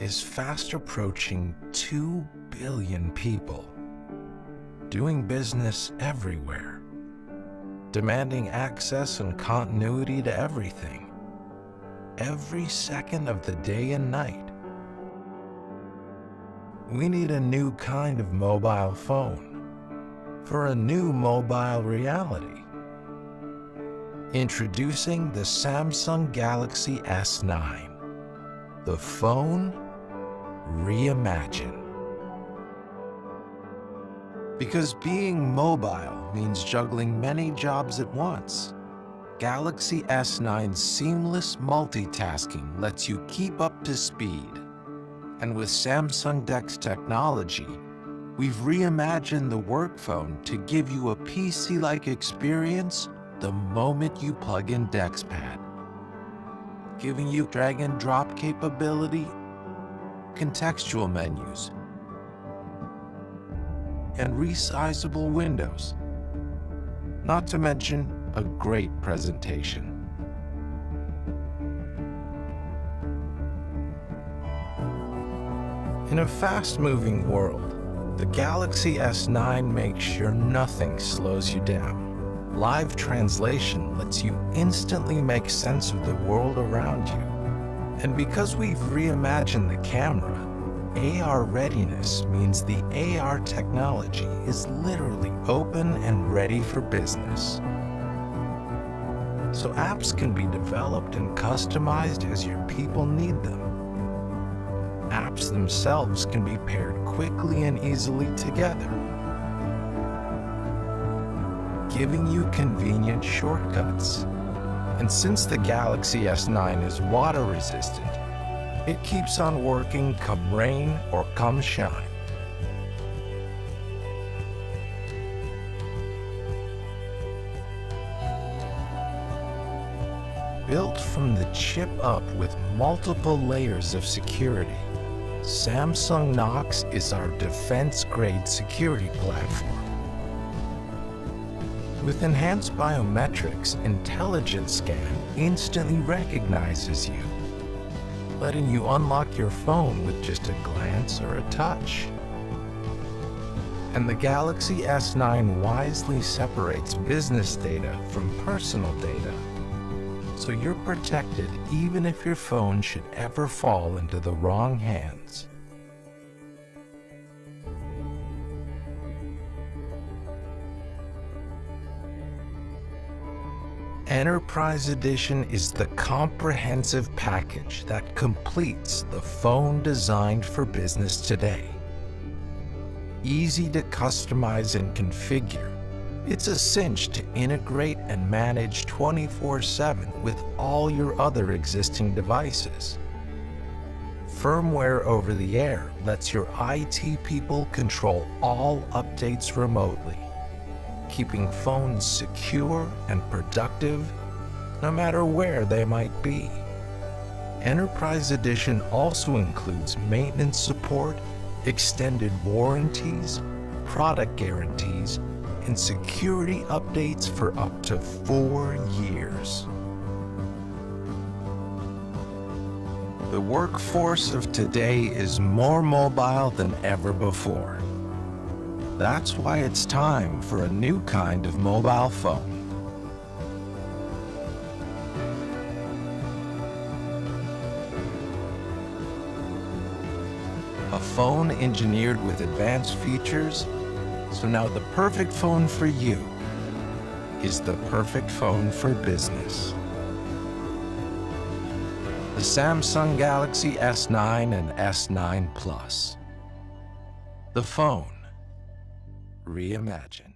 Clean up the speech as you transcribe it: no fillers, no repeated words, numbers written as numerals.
is fast approaching 2 billion people, doing business everywhere, demanding access and continuity to everything, every second of the day and night. We need a new kind of mobile phone for a new mobile reality. Introducing the Samsung Galaxy S9, the phone reimagined. Because being mobile means juggling many jobs at once, Galaxy S9's seamless multitasking lets you keep up to speed. And with Samsung DeX technology, we've reimagined the work phone to give you a PC-like experience the moment you plug in DexPad, giving you drag and drop capability, contextual menus, and resizable windows, not to mention a great presentation. In a fast-moving world, the Galaxy S9 makes sure nothing slows you down. Live translation lets you instantly make sense of the world around you. And because we've reimagined the camera, AR readiness means the AR technology is literally open and ready for business. So apps can be developed and customized as your people need them. Apps themselves can be paired quickly and easily together, giving you convenient shortcuts. And since the Galaxy S9 is water resistant, it keeps on working come rain or come shine. Built from the chip up with multiple layers of security, Samsung Knox is our defense-grade security platform. With enhanced biometrics, Intelligent Scan instantly recognizes you, letting you unlock your phone with just a glance or a touch. And the Galaxy S9 wisely separates business data from personal data, so you're protected even if your phone should ever fall into the wrong hands. Enterprise Edition is the comprehensive package that completes the phone designed for business today. Easy to customize and configure, it's a cinch to integrate and manage 24/7 with all your other existing devices. Firmware over the air lets your IT people control all updates remotely, keeping phones secure and productive no matter where they might be. Enterprise Edition also includes maintenance support, extended warranties, product guarantees, and security updates for up to 4 years. The workforce of today is more mobile than ever before. That's why it's time for a new kind of mobile phone. A phone engineered with advanced features, so now the perfect phone for you is the perfect phone for business. The Samsung Galaxy S9 and S9 Plus. The phone reimagined.